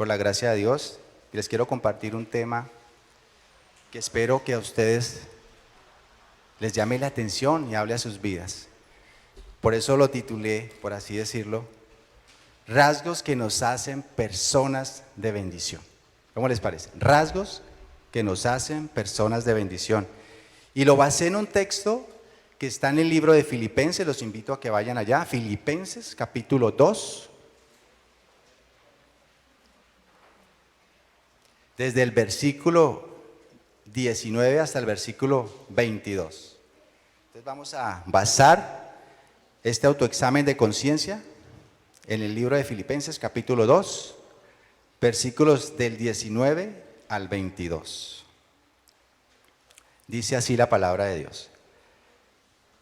por la gracia de Dios, y les quiero compartir un tema que espero que a ustedes les llame la atención y hable a sus vidas. Por eso lo titulé, por así decirlo, rasgos que nos hacen personas de bendición. ¿Cómo les parece? Rasgos que nos hacen personas de bendición. Y lo basé en un texto que está en el libro de Filipenses, los invito a que vayan allá, Filipenses capítulo 2, desde el versículo 19 hasta el versículo 22. Entonces vamos a basar este autoexamen de conciencia en el libro de Filipenses capítulo 2, versículos del 19 al 22. Dice así la palabra de Dios.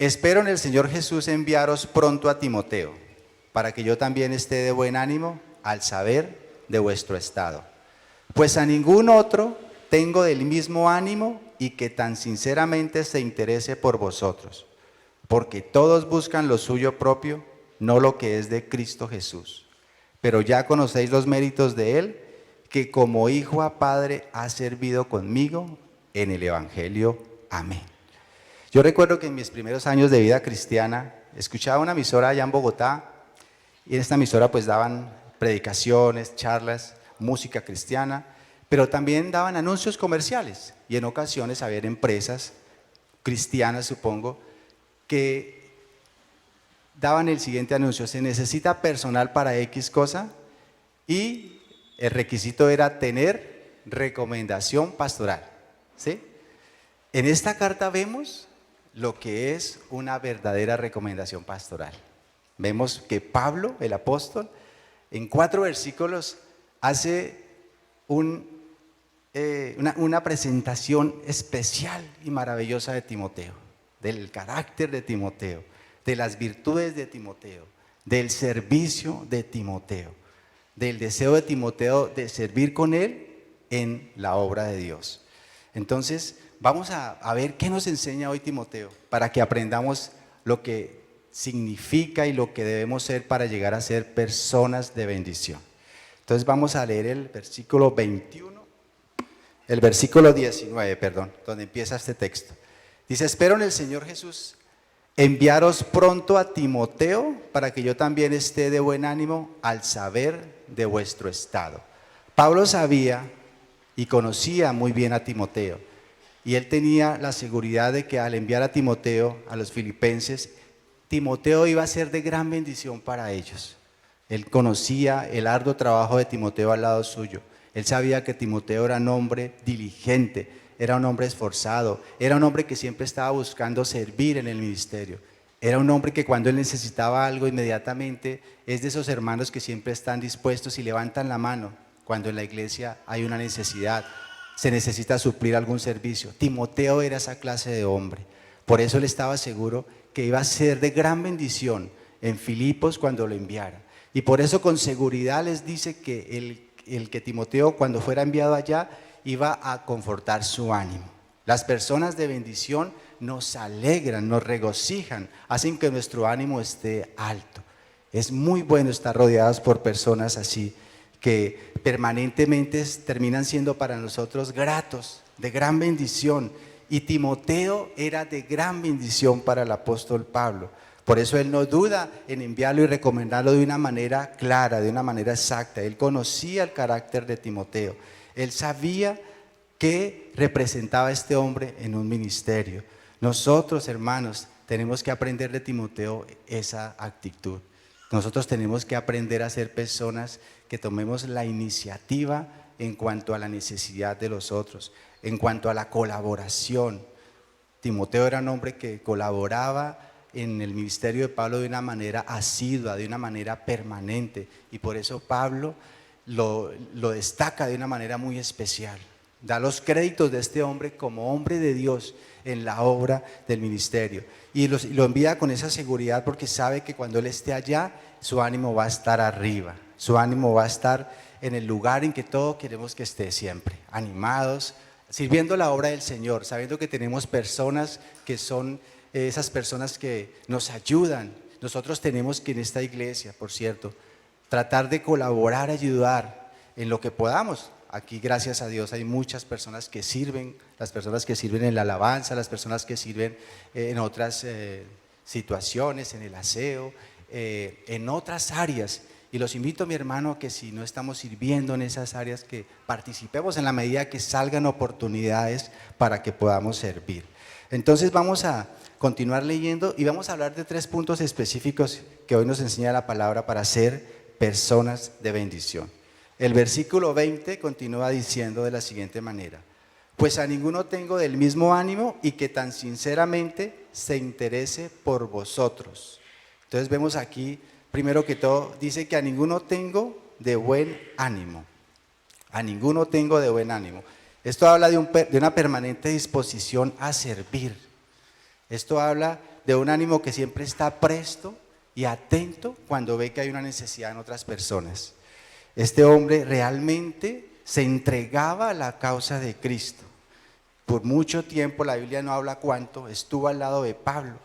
Espero en el Señor Jesús enviaros pronto a Timoteo, para que yo también esté de buen ánimo al saber de vuestro estado. Pues a ningún otro tengo del mismo ánimo y que tan sinceramente se interese por vosotros, porque todos buscan lo suyo propio, no lo que es de Cristo Jesús. Pero ya conocéis los méritos de Él, que como hijo a padre ha servido conmigo en el Evangelio. Amén. Yo recuerdo que en mis primeros años de vida cristiana escuchaba una emisora allá en Bogotá, y en esta emisora pues daban predicaciones, charlas, música cristiana, pero también daban anuncios comerciales, y en ocasiones había empresas cristianas, supongo, que daban el siguiente anuncio: se necesita personal para X cosa, y el requisito era tener recomendación pastoral, ¿sí? En esta carta vemos lo que es una verdadera recomendación pastoral. Vemos que Pablo, el apóstol, en 4 versículos hace una presentación especial y maravillosa de Timoteo, del carácter de Timoteo, de las virtudes de Timoteo, del servicio de Timoteo, del deseo de Timoteo de servir con él en la obra de Dios. Entonces, vamos a ver qué nos enseña hoy Timoteo, para que aprendamos lo que significa y lo que debemos ser para llegar a ser personas de bendición. Entonces vamos a leer el versículo 21, el versículo 19, perdón, donde empieza este texto. Dice: espero en el Señor Jesús enviaros pronto a Timoteo, para que yo también esté de buen ánimo al saber de vuestro estado. Pablo sabía y conocía muy bien a Timoteo, y él tenía la seguridad de que al enviar a Timoteo a los filipenses, Timoteo iba a ser de gran bendición para ellos. Él conocía el arduo trabajo de Timoteo al lado suyo. Él sabía que Timoteo era un hombre diligente, era un hombre esforzado, era un hombre que siempre estaba buscando servir en el ministerio. Era un hombre que cuando él necesitaba algo inmediatamente es de esos hermanos que siempre están dispuestos y levantan la mano cuando en la iglesia hay una necesidad, se necesita suplir algún servicio. Timoteo era esa clase de hombre. Por eso él estaba seguro que iba a ser de gran bendición en Filipos cuando lo enviara. Y por eso con seguridad les dice que el que Timoteo, cuando fuera enviado allá, iba a confortar su ánimo. Las personas de bendición nos alegran, nos regocijan, hacen que nuestro ánimo esté alto. Es muy bueno estar rodeados por personas así, que permanentemente terminan siendo para nosotros gratos, de gran bendición. Y Timoteo era de gran bendición para el apóstol Pablo. Por eso él no duda en enviarlo y recomendarlo de una manera clara, de una manera exacta. Él conocía el carácter de Timoteo. Él sabía qué representaba este hombre en un ministerio. Nosotros, hermanos, tenemos que aprender de Timoteo esa actitud. Nosotros tenemos que aprender a ser personas que tomemos la iniciativa en cuanto a la necesidad de los otros, en cuanto a la colaboración. Timoteo era un hombre que colaboraba en el ministerio de Pablo de una manera asidua, de una manera permanente, y por eso Pablo lo destaca de una manera muy especial. Da los créditos de este hombre como hombre de Dios en la obra del ministerio, y lo envía con esa seguridad, porque sabe que cuando él esté allá, su ánimo va a estar arriba, su ánimo va a estar en el lugar en que todos queremos que esté siempre, animados, sirviendo la obra del Señor, sabiendo que tenemos personas que son esas personas que nos ayudan. Nosotros tenemos que en esta iglesia, por cierto, tratar de colaborar, ayudar en lo que podamos. Aquí, gracias a Dios, hay muchas personas que sirven, las personas que sirven en la alabanza, las personas que sirven en otras situaciones, en el aseo, en otras áreas. Y los invito, mi hermano, a que si no estamos sirviendo en esas áreas, que participemos en la medida que salgan oportunidades para que podamos servir. Entonces vamos a continuar leyendo y vamos a hablar de 3 puntos específicos que hoy nos enseña la palabra para ser personas de bendición. El versículo 20 continúa diciendo de la siguiente manera: pues a ninguno tengo del mismo ánimo y que tan sinceramente se interese por vosotros. Entonces vemos aquí, primero que todo, dice que a ninguno tengo de buen ánimo. A ninguno tengo de buen ánimo. Esto habla de una permanente disposición a servir. Esto habla de un ánimo que siempre está presto y atento cuando ve que hay una necesidad en otras personas. Este hombre realmente se entregaba a la causa de Cristo. Por mucho tiempo, la Biblia no habla cuánto, estuvo al lado de Pablo.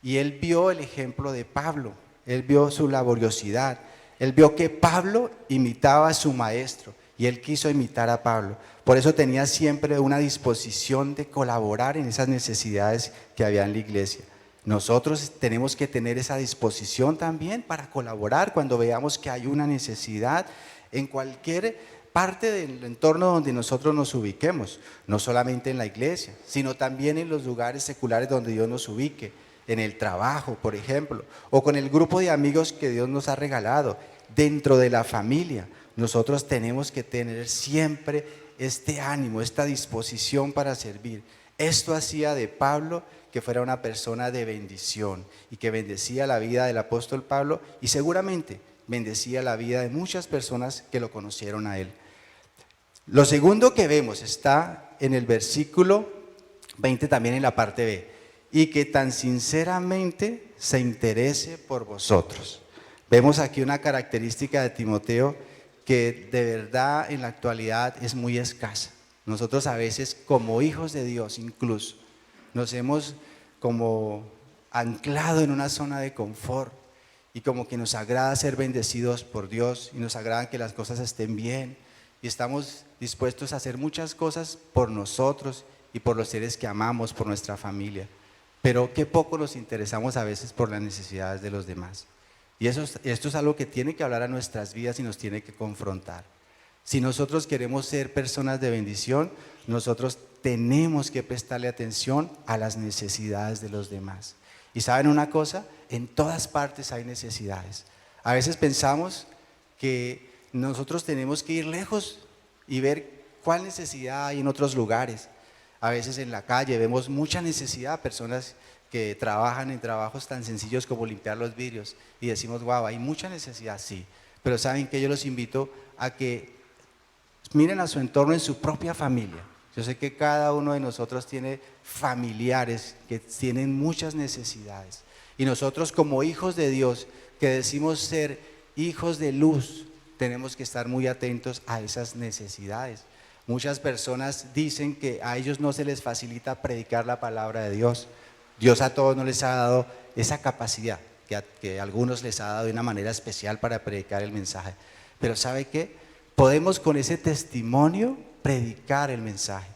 Y él vio el ejemplo de Pablo, él vio su laboriosidad, él vio que Pablo imitaba a su maestro y él quiso imitar a Pablo. Por eso tenía siempre una disposición de colaborar en esas necesidades que había en la iglesia. Nosotros tenemos que tener esa disposición también para colaborar cuando veamos que hay una necesidad en cualquier parte del entorno donde nosotros nos ubiquemos, no solamente en la iglesia, sino también en los lugares seculares donde Dios nos ubique, en el trabajo, por ejemplo, o con el grupo de amigos que Dios nos ha regalado, dentro de la familia. Nosotros tenemos que tener siempre este ánimo, esta disposición para servir. Esto hacía de Pablo que fuera una persona de bendición y que bendecía la vida del apóstol Pablo y seguramente bendecía la vida de muchas personas que lo conocieron a él. Lo segundo que vemos está en el versículo 20, también en la parte B, y que tan sinceramente se interese por vosotros. Vemos aquí una característica de Timoteo que de verdad en la actualidad es muy escasa. Nosotros a veces, como hijos de Dios incluso, nos hemos como anclado en una zona de confort y como que nos agrada ser bendecidos por Dios y nos agrada que las cosas estén bien y estamos dispuestos a hacer muchas cosas por nosotros y por los seres que amamos, por nuestra familia, pero qué poco nos interesamos a veces por las necesidades de los demás. Y esto es algo que tiene que hablar a nuestras vidas y nos tiene que confrontar. Si nosotros queremos ser personas de bendición, nosotros tenemos que prestarle atención a las necesidades de los demás. Y ¿saben una cosa? En todas partes hay necesidades. A veces pensamos que nosotros tenemos que ir lejos y ver cuál necesidad hay en otros lugares. A veces en la calle vemos mucha necesidad, personas que trabajan en trabajos tan sencillos como limpiar los vidrios y decimos, wow, hay mucha necesidad, sí. Pero ¿saben qué? Yo los invito a que miren a su entorno en su propia familia. Yo sé que cada uno de nosotros tiene familiares que tienen muchas necesidades. Y nosotros como hijos de Dios, que decimos ser hijos de luz, tenemos que estar muy atentos a esas necesidades. Muchas personas dicen que a ellos no se les facilita predicar la palabra de Dios. Dios a todos no les ha dado esa capacidad, que a algunos les ha dado de una manera especial para predicar el mensaje. Pero ¿sabe qué? Podemos con ese testimonio predicar el mensaje.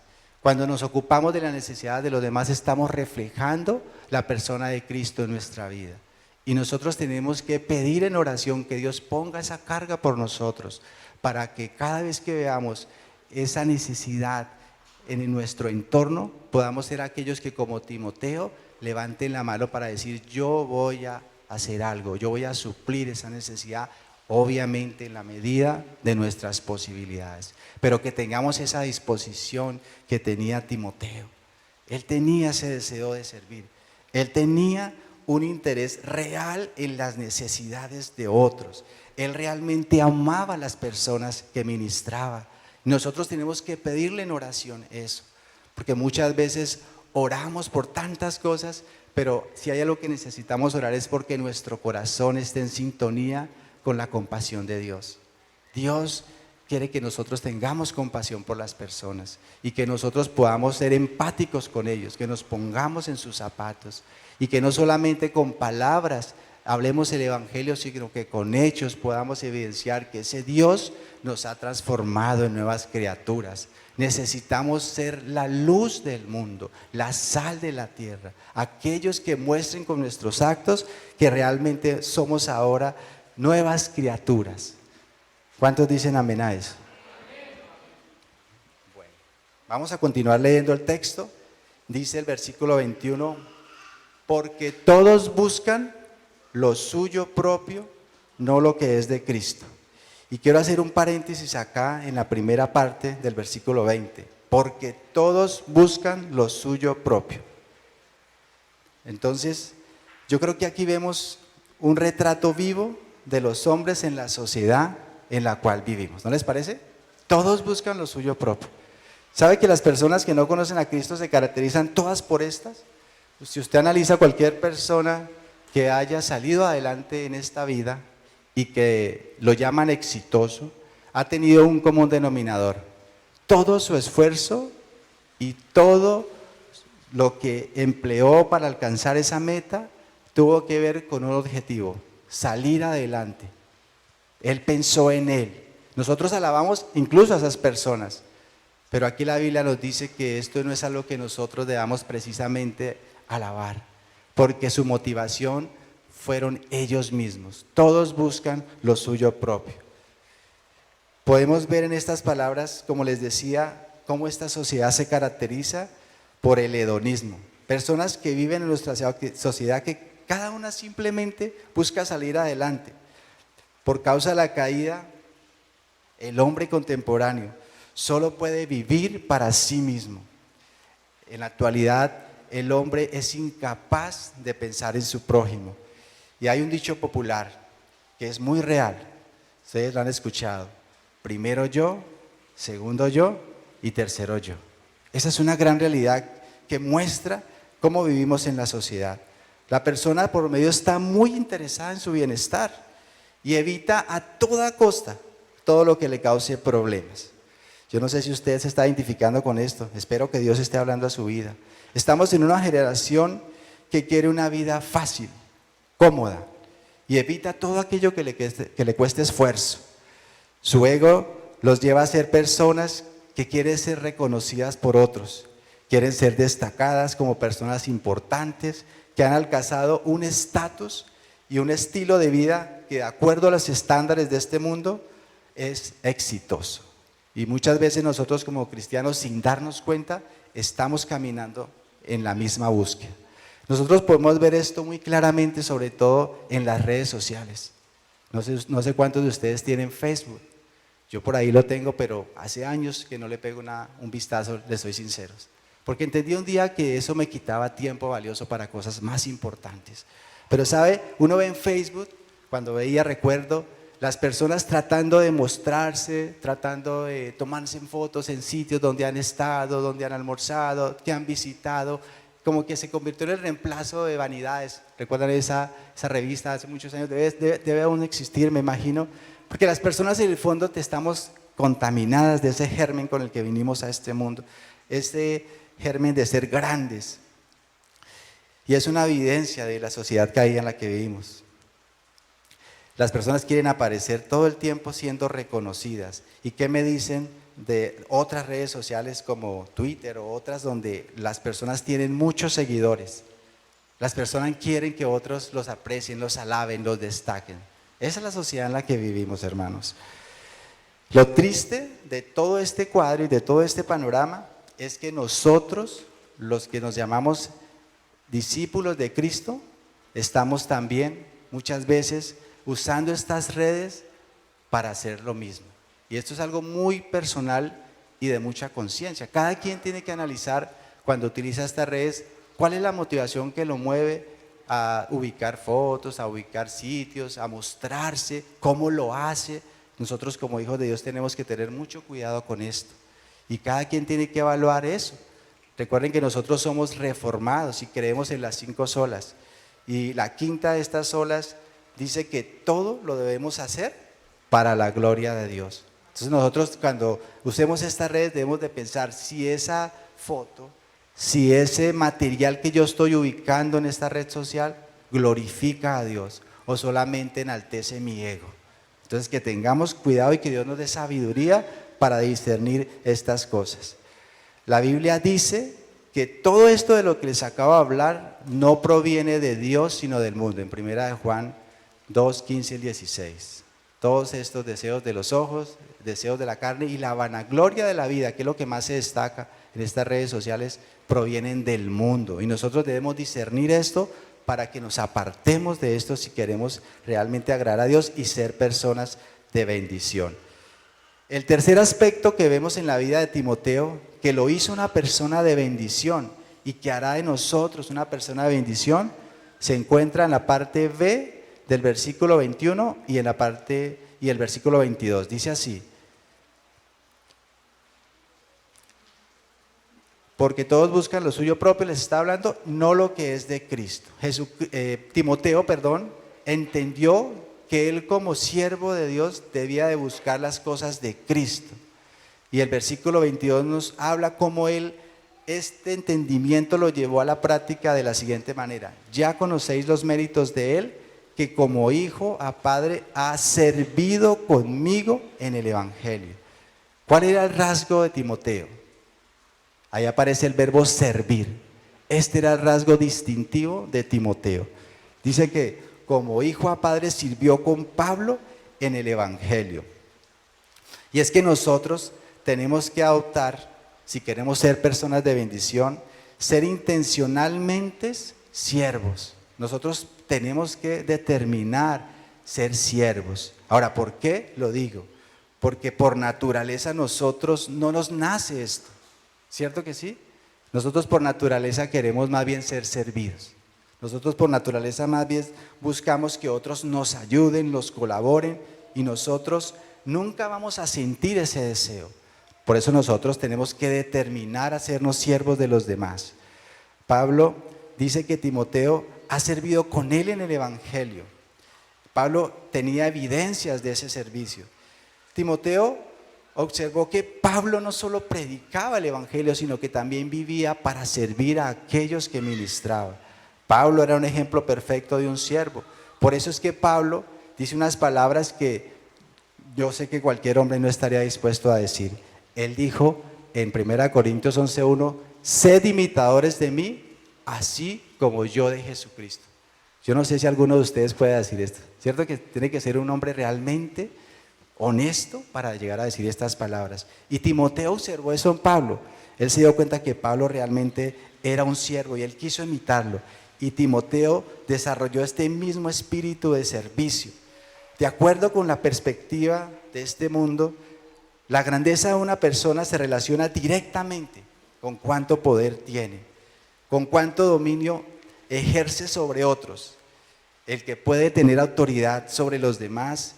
Cuando nos ocupamos de la necesidad de los demás, estamos reflejando la persona de Cristo en nuestra vida. Y nosotros tenemos que pedir en oración que Dios ponga esa carga por nosotros, para que cada vez que veamos esa necesidad en nuestro entorno, podamos ser aquellos que como Timoteo levanten la mano para decir, yo voy a hacer algo, yo voy a suplir esa necesidad, obviamente en la medida de nuestras posibilidades, pero que tengamos esa disposición que tenía Timoteo. Él tenía ese deseo de servir, él tenía un interés real en las necesidades de otros, él realmente amaba a las personas que ministraba. Nosotros tenemos que pedirle en oración eso, porque muchas veces oramos por tantas cosas, pero si hay algo que necesitamos orar es porque nuestro corazón esté en sintonía con la compasión de Dios. Dios quiere que nosotros tengamos compasión por las personas y que nosotros podamos ser empáticos con ellos, que nos pongamos en sus zapatos y que no solamente con palabras hablemos el Evangelio, sino que con hechos podamos evidenciar que ese Dios nos ha transformado en nuevas criaturas. Necesitamos ser la luz del mundo, la sal de la tierra, aquellos que muestren con nuestros actos que realmente somos ahora nuevas criaturas. ¿Cuántos dicen amén a eso? Bueno, vamos a continuar leyendo el texto. Dice el versículo 21, porque todos buscan lo suyo propio, no lo que es de Cristo. Y quiero hacer un paréntesis acá en la primera parte del versículo 20, porque todos buscan lo suyo propio. Entonces, yo creo que aquí vemos un retrato vivo de los hombres en la sociedad en la cual vivimos. ¿No les parece? Todos buscan lo suyo propio. ¿Sabe que las personas que no conocen a Cristo se caracterizan todas por estas? Pues si usted analiza cualquier persona que haya salido adelante en esta vida y que lo llaman exitoso, ha tenido un común denominador. Todo su esfuerzo y todo lo que empleó para alcanzar esa meta tuvo que ver con un objetivo: salir adelante. Él pensó en él. Nosotros alabamos incluso a esas personas, pero aquí la Biblia nos dice que esto no es algo que nosotros debamos precisamente alabar, porque su motivación fueron ellos mismos. Todos buscan lo suyo propio. Podemos ver en estas palabras, como les decía, cómo esta sociedad se caracteriza por el hedonismo. Personas que viven en nuestra sociedad que cada una simplemente busca salir adelante. Por causa de la caída, el hombre contemporáneo solo puede vivir para sí mismo. En la actualidad, el hombre es incapaz de pensar en su prójimo. Y hay un dicho popular que es muy real, ustedes lo han escuchado: primero yo, segundo yo y tercero yo. Esa es una gran realidad que muestra cómo vivimos en la sociedad. La persona por medio está muy interesada en su bienestar y evita a toda costa todo lo que le cause problemas. Yo no sé si usted se está identificando con esto, espero que Dios esté hablando a su vida. Estamos en una generación que quiere una vida fácil, cómoda, y evita todo aquello que le cueste esfuerzo. Su ego los lleva a ser personas que quieren ser reconocidas por otros, quieren ser destacadas como personas importantes, que han alcanzado un estatus y un estilo de vida que, de acuerdo a los estándares de este mundo, es exitoso. Y muchas veces nosotros como cristianos, sin darnos cuenta, estamos caminando en la misma búsqueda. Nosotros podemos ver esto muy claramente, sobre todo en las redes sociales. No sé cuántos de ustedes tienen Facebook. Yo por ahí lo tengo, pero hace años que no le pego un vistazo, les soy sinceros. Porque entendí un día que eso me quitaba tiempo valioso para cosas más importantes. Pero sabe, uno ve en Facebook, cuando veía, recuerdo, las personas tratando de mostrarse, tratando de tomarse fotos en sitios donde han estado, donde han almorzado, que han visitado, como que se convirtió en el reemplazo de vanidades. ¿Recuerdan esa revista hace muchos años? Debe aún existir, me imagino, porque las personas en el fondo estamos contaminadas de ese germen con el que vinimos a este mundo, este germen de ser grandes. Y es una evidencia de la sociedad caída en la que vivimos. Las personas quieren aparecer todo el tiempo siendo reconocidas. ¿Y qué me dicen de otras redes sociales como Twitter o otras donde las personas tienen muchos seguidores? Las personas quieren que otros los aprecien, los alaben, los destaquen. Esa es la sociedad en la que vivimos, hermanos. Lo triste de todo este cuadro y de todo este panorama es que nosotros, los que nos llamamos discípulos de Cristo, estamos también muchas veces usando estas redes para hacer lo mismo. Y esto es algo muy personal y de mucha conciencia. Cada quien tiene que analizar cuando utiliza estas redes cuál es la motivación que lo mueve a ubicar fotos, a ubicar sitios, a mostrarse, cómo lo hace. Nosotros como hijos de Dios tenemos que tener mucho cuidado con esto. Y cada quien tiene que evaluar eso. Recuerden que nosotros somos reformados y creemos en las 5 solas. Y la quinta de estas solas dice que todo lo debemos hacer para la gloria de Dios. Entonces nosotros cuando usemos estas redes debemos de pensar si esa foto, si ese material que yo estoy ubicando en esta red social glorifica a Dios o solamente enaltece mi ego. Entonces que tengamos cuidado y que Dios nos dé sabiduría para discernir estas cosas. La Biblia dice que todo esto de lo que les acabo de hablar no proviene de Dios sino del mundo. En 1 Juan 2, 15 y 16. Todos estos deseos de los ojos, deseos de la carne y la vanagloria de la vida, que es lo que más se destaca en estas redes sociales, provienen del mundo. Y nosotros debemos discernir esto para que nos apartemos de esto si queremos realmente agradar a Dios y ser personas de bendición. El tercer aspecto que vemos en la vida de Timoteo, que lo hizo una persona de bendición y que hará de nosotros una persona de bendición, se encuentra en la parte B del versículo 21 y el versículo 22. Dice así: porque todos buscan lo suyo propio, les está hablando, no lo que es de Cristo. Timoteo entendió que él como siervo de Dios debía de buscar las cosas de Cristo. Y el versículo 22 nos habla cómo él, este entendimiento lo llevó a la práctica de la siguiente manera: ya conocéis los méritos de él, que como hijo a padre ha servido conmigo en el evangelio. ¿Cuál era el rasgo de Timoteo? Ahí aparece el verbo servir. Este era el rasgo distintivo de Timoteo. Dice que como hijo a padre sirvió con Pablo en el evangelio. Y es que nosotros tenemos que adoptar, si queremos ser personas de bendición, ser intencionalmente siervos. Nosotros tenemos que determinar ser siervos. Ahora, ¿por qué lo digo? Porque por naturaleza nosotros no nos nace esto, ¿cierto que sí? Nosotros por naturaleza queremos más bien ser servidos. Nosotros por naturaleza más bien buscamos que otros nos ayuden, nos colaboren, y nosotros nunca vamos a sentir ese deseo. Por eso nosotros tenemos que determinar a hacernos siervos de los demás. Pablo dice que Timoteo ha servido con él en el evangelio. Pablo tenía evidencias de ese servicio. Timoteo observó que Pablo no solo predicaba el evangelio, sino que también vivía para servir a aquellos que ministraba. Pablo era un ejemplo perfecto de un siervo. Por eso es que Pablo dice unas palabras que yo sé que cualquier hombre no estaría dispuesto a decir. Él dijo en 1 Corintios 11:1: sed imitadores de mí, así como yo de Jesucristo. Yo no sé si alguno de ustedes puede decir esto, ¿cierto? Que tiene que ser un hombre realmente honesto para llegar a decir estas palabras. Y Timoteo observó eso en Pablo. Él se dio cuenta que Pablo realmente era un siervo y él quiso imitarlo. Y Timoteo desarrolló este mismo espíritu de servicio. De acuerdo con la perspectiva de este mundo, la grandeza de una persona se relaciona directamente con cuánto poder tiene, con cuánto dominio ejerce sobre otros. El que puede tener autoridad sobre los demás,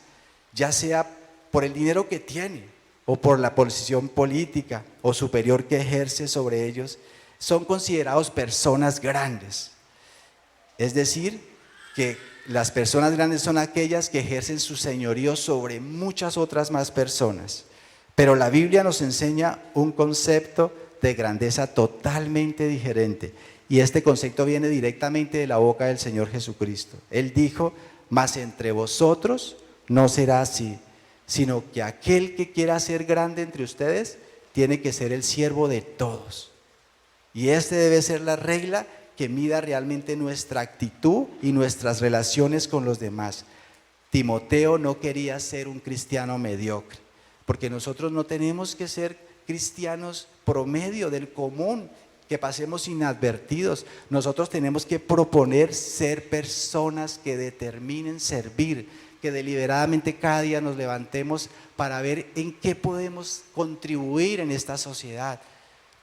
ya sea por el dinero que tiene o por la posición política o superior que ejerce sobre ellos, son considerados personas grandes. Es decir, que las personas grandes son aquellas que ejercen su señorío sobre muchas otras más personas. Pero la Biblia nos enseña un concepto de grandeza totalmente diferente. Y este concepto viene directamente de la boca del Señor Jesucristo. Él dijo: mas entre vosotros no será así, sino que aquel que quiera ser grande entre ustedes tiene que ser el siervo de todos. Y este debe ser la regla que mida realmente nuestra actitud y nuestras relaciones con los demás. Timoteo no quería ser un cristiano mediocre, porque nosotros no tenemos que ser cristianos promedio del común, que pasemos inadvertidos. Nosotros tenemos que proponer ser personas que determinen servir, que deliberadamente cada día nos levantemos para ver en qué podemos contribuir en esta sociedad.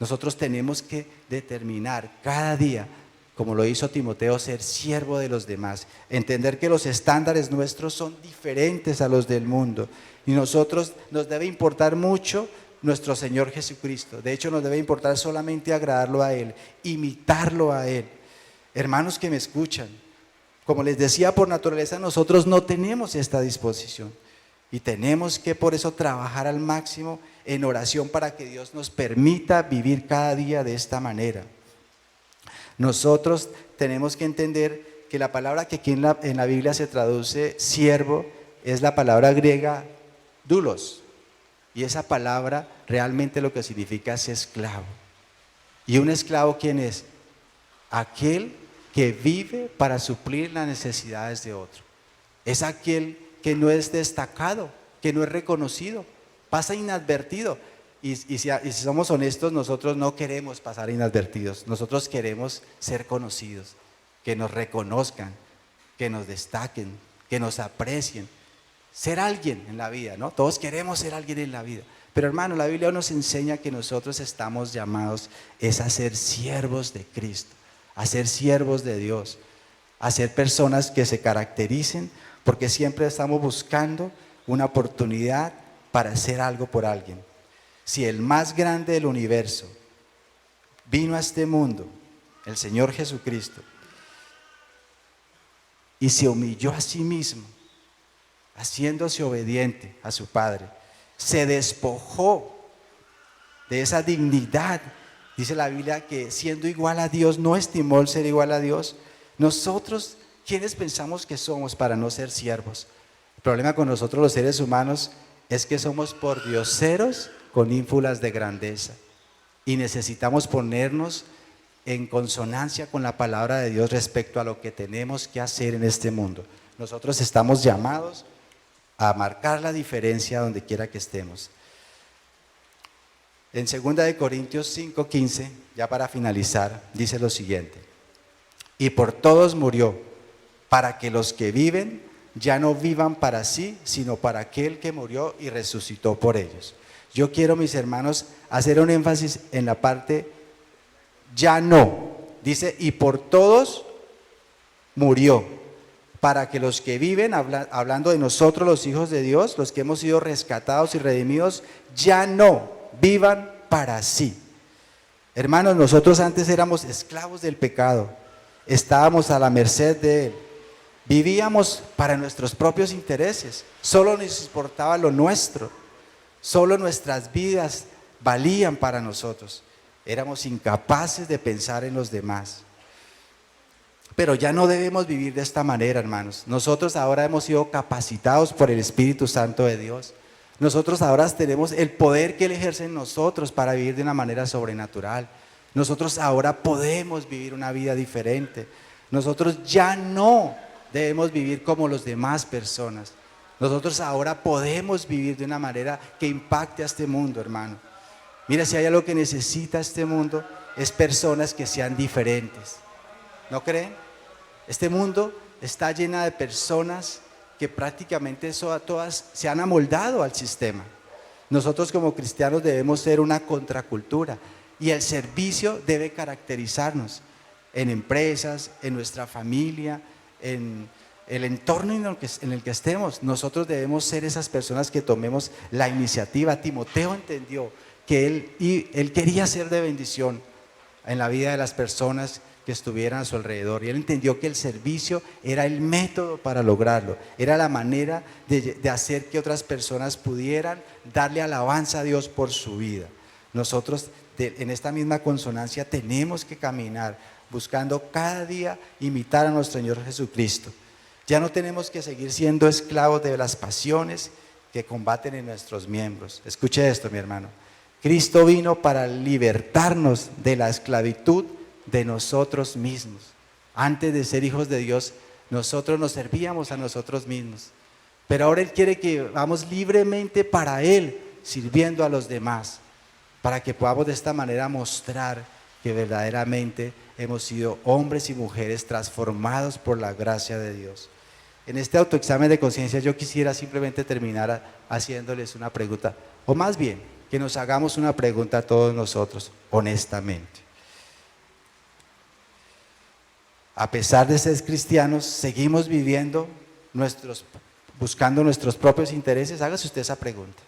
Nosotros tenemos que determinar cada día, como lo hizo Timoteo, ser siervo de los demás, entender que los estándares nuestros son diferentes a los del mundo, y nosotros nos debe importar mucho nuestro Señor Jesucristo. De hecho, nos debe importar solamente agradarlo a Él, imitarlo a Él. Hermanos que me escuchan, como les decía, por naturaleza nosotros no tenemos esta disposición, y tenemos que por eso trabajar al máximo en oración para que Dios nos permita vivir cada día de esta manera. Nosotros tenemos que entender que la palabra que aquí en la Biblia se traduce siervo es la palabra griega doulos. Y esa palabra realmente lo que significa es esclavo. ¿Y un esclavo quién es? Aquel que vive para suplir las necesidades de otro. Es aquel que no es destacado, que no es reconocido, pasa inadvertido. Y si somos honestos, nosotros no queremos pasar inadvertidos, nosotros queremos ser conocidos, que nos reconozcan, que nos destaquen, que nos aprecien, ser alguien en la vida, ¿no? Todos queremos ser alguien en la vida. Pero hermano, la Biblia nos enseña que nosotros estamos llamados es a ser siervos de Cristo, a ser siervos de Dios, a ser personas que se caractericen, porque siempre estamos buscando una oportunidad para hacer algo por alguien. Si el más grande del universo vino a este mundo, el Señor Jesucristo, y se humilló a sí mismo, haciéndose obediente a su Padre, se despojó de esa dignidad. Dice la Biblia que siendo igual a Dios, no estimó el ser igual a Dios. Nosotros, ¿quiénes pensamos que somos para no ser siervos? El problema con nosotros los seres humanos es que somos pordioseros con ínfulas de grandeza y necesitamos ponernos en consonancia con la palabra de Dios respecto a lo que tenemos que hacer en este mundo. Nosotros estamos llamados a marcar la diferencia donde quiera que estemos. En 2 Corintios 5:15, ya para finalizar, dice lo siguiente: y por todos murió, para que los que viven ya no vivan para sí, sino para aquel que murió y resucitó por ellos. Yo quiero, mis hermanos, hacer un énfasis en la parte ya no. Dice, y por todos murió, para que los que viven, hablando de nosotros los hijos de Dios, los que hemos sido rescatados y redimidos, ya no vivan para sí. Hermanos, nosotros antes éramos esclavos del pecado, estábamos a la merced de él, vivíamos para nuestros propios intereses, solo nos importaba lo nuestro, solo nuestras vidas valían para nosotros, éramos incapaces de pensar en los demás. Pero ya no debemos vivir de esta manera, hermanos. Nosotros ahora hemos sido capacitados por el Espíritu Santo de Dios. Nosotros ahora tenemos el poder que Él ejerce en nosotros para vivir de una manera sobrenatural. Nosotros ahora podemos vivir una vida diferente. Nosotros ya no debemos vivir como las demás personas. Nosotros ahora podemos vivir de una manera que impacte a este mundo, hermano. Mira, si hay algo que necesita este mundo, es personas que sean diferentes. ¿No creen? Este mundo está lleno de personas que prácticamente todas se han amoldado al sistema. Nosotros como cristianos debemos ser una contracultura y el servicio debe caracterizarnos en empresas, en nuestra familia, en el entorno en el que estemos. Nosotros debemos ser esas personas que tomemos la iniciativa. Timoteo entendió que él quería ser de bendición en la vida de las personas que estuvieran a su alrededor, y él entendió que el servicio era el método para lograrlo, era la manera de hacer que otras personas pudieran darle alabanza a Dios por su vida. Nosotros en esta misma consonancia tenemos que caminar buscando cada día imitar a nuestro Señor Jesucristo. Ya no tenemos que seguir siendo esclavos de las pasiones que combaten en nuestros miembros. Escuche esto, mi hermano. Cristo vino para libertarnos de la esclavitud de nosotros mismos. Antes de ser hijos de Dios, nosotros nos servíamos a nosotros mismos, pero ahora Él quiere que vamos libremente para Él, sirviendo a los demás, para que podamos de esta manera mostrar que verdaderamente hemos sido hombres y mujeres transformados por la gracia de Dios. En este autoexamen de conciencia yo quisiera simplemente terminar haciéndoles una pregunta, o más bien, que nos hagamos una pregunta a todos nosotros, honestamente. A pesar de ser cristianos, seguimos viviendo buscando nuestros propios intereses. Hágase usted esa pregunta.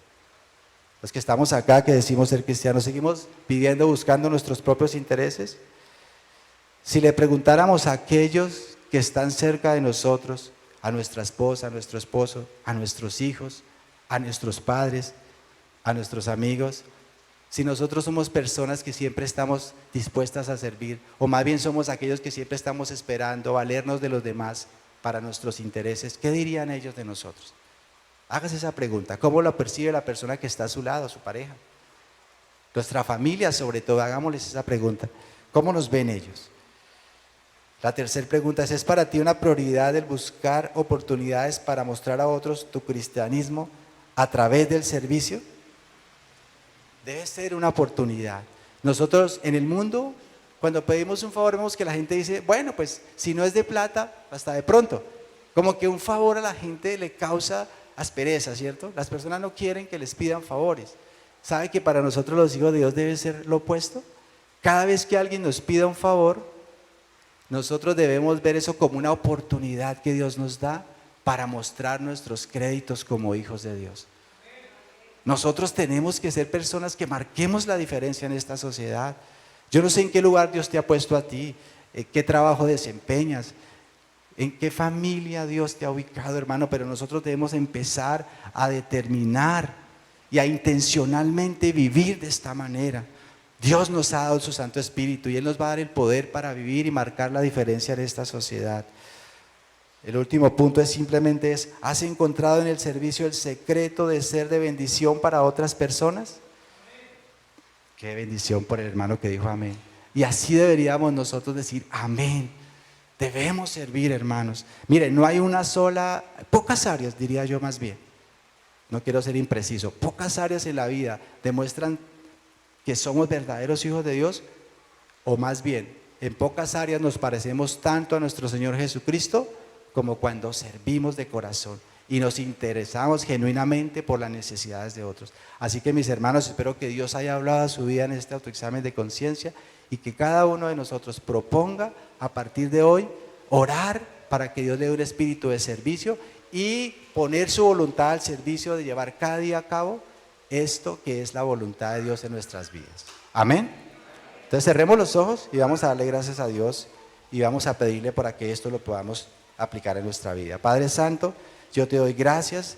Los que estamos acá, que decimos ser cristianos, ¿seguimos viviendo buscando nuestros propios intereses? Si le preguntáramos a aquellos que están cerca de nosotros, a nuestra esposa, a nuestro esposo, a nuestros hijos, a nuestros padres, a nuestros amigos, Si nosotros somos personas que siempre estamos dispuestas a servir, o más bien somos aquellos que siempre estamos esperando valernos de los demás para nuestros intereses, ¿qué dirían ellos de nosotros? Hágase esa pregunta. ¿Cómo lo percibe la persona que está a su lado, su pareja? Nuestra familia, sobre todo, hagámosles esa pregunta. ¿Cómo nos ven ellos? La tercera pregunta ¿es para ti una prioridad el buscar oportunidades para mostrar a otros tu cristianismo a través del servicio? Debe ser una oportunidad. Nosotros en el mundo, cuando pedimos un favor, vemos que la gente dice, bueno, pues si no es de plata, hasta de pronto. Como que un favor a la gente le causa aspereza, ¿cierto? Las personas no quieren que les pidan favores. ¿Sabe que para nosotros los hijos de Dios debe ser lo opuesto? Cada vez que alguien nos pida un favor, nosotros debemos ver eso como una oportunidad que Dios nos da para mostrar nuestros créditos como hijos de Dios. Nosotros tenemos que ser personas que marquemos la diferencia en esta sociedad. Yo no sé en qué lugar Dios te ha puesto a ti, qué trabajo desempeñas, en qué familia Dios te ha ubicado, hermano, pero nosotros debemos empezar a determinar y a intencionalmente vivir de esta manera. Dios nos ha dado su Santo Espíritu y Él nos va a dar el poder para vivir y marcar la diferencia en esta sociedad. El último punto es simplemente ¿has encontrado en el servicio el secreto de ser de bendición para otras personas? Qué bendición por el hermano que dijo amén. Y así deberíamos nosotros decir amén. Debemos servir, hermanos. Miren, no hay una sola, pocas áreas diría yo más bien. No quiero ser impreciso. Pocas áreas en la vida demuestran que somos verdaderos hijos de Dios, o más bien, en pocas áreas nos parecemos tanto a nuestro Señor Jesucristo como cuando servimos de corazón y nos interesamos genuinamente por las necesidades de otros. Así que mis hermanos, espero que Dios haya hablado a su vida en este autoexamen de conciencia y que cada uno de nosotros proponga a partir de hoy orar para que Dios le dé un espíritu de servicio y poner su voluntad al servicio de llevar cada día a cabo esto que es la voluntad de Dios en nuestras vidas. Amén. Entonces cerremos los ojos y vamos a darle gracias a Dios y vamos a pedirle para que esto lo podamos aplicar en nuestra vida. Padre Santo, yo te doy gracias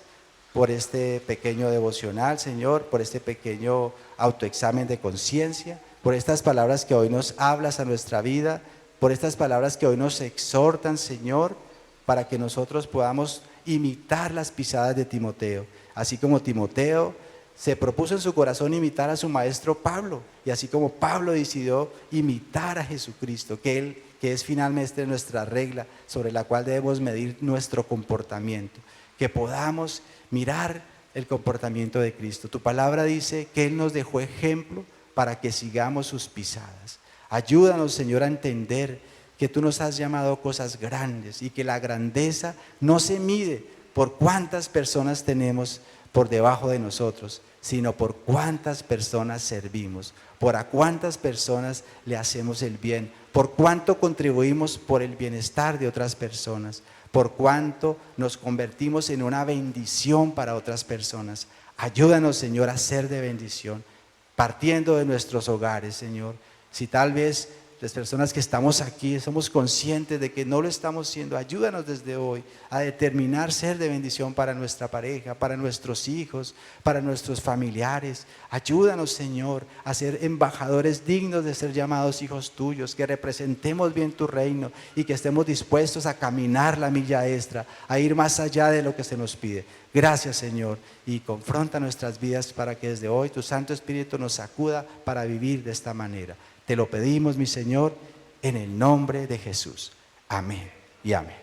por este pequeño devocional, Señor, por este pequeño autoexamen de conciencia, por estas palabras que hoy nos hablas a nuestra vida, por estas palabras que hoy nos exhortan, Señor, para que nosotros podamos imitar las pisadas de Timoteo, así como Timoteo se propuso en su corazón imitar a su maestro Pablo, y así como Pablo decidió imitar a Jesucristo, que es finalmente nuestra regla sobre la cual debemos medir nuestro comportamiento, que podamos mirar el comportamiento de Cristo. Tu palabra dice que Él nos dejó ejemplo para que sigamos sus pisadas. Ayúdanos, Señor, a entender que tú nos has llamado a cosas grandes y que la grandeza no se mide por cuántas personas tenemos por debajo de nosotros, sino por cuántas personas servimos, por a cuántas personas le hacemos el bien, por cuánto contribuimos por el bienestar de otras personas, por cuánto nos convertimos en una bendición para otras personas. Ayúdanos, Señor, a ser de bendición, partiendo de nuestros hogares, Señor. Si tal vez las personas que estamos aquí somos conscientes de que no lo estamos siendo, ayúdanos desde hoy a determinar ser de bendición para nuestra pareja, para nuestros hijos, para nuestros familiares. Ayúdanos, Señor, a ser embajadores dignos de ser llamados hijos tuyos, que representemos bien tu reino y que estemos dispuestos a caminar la milla extra, a ir más allá de lo que se nos pide. Gracias, Señor, y confronta nuestras vidas para que desde hoy tu Santo Espíritu nos sacuda para vivir de esta manera. Te lo pedimos, mi Señor, en el nombre de Jesús. Amén y amén.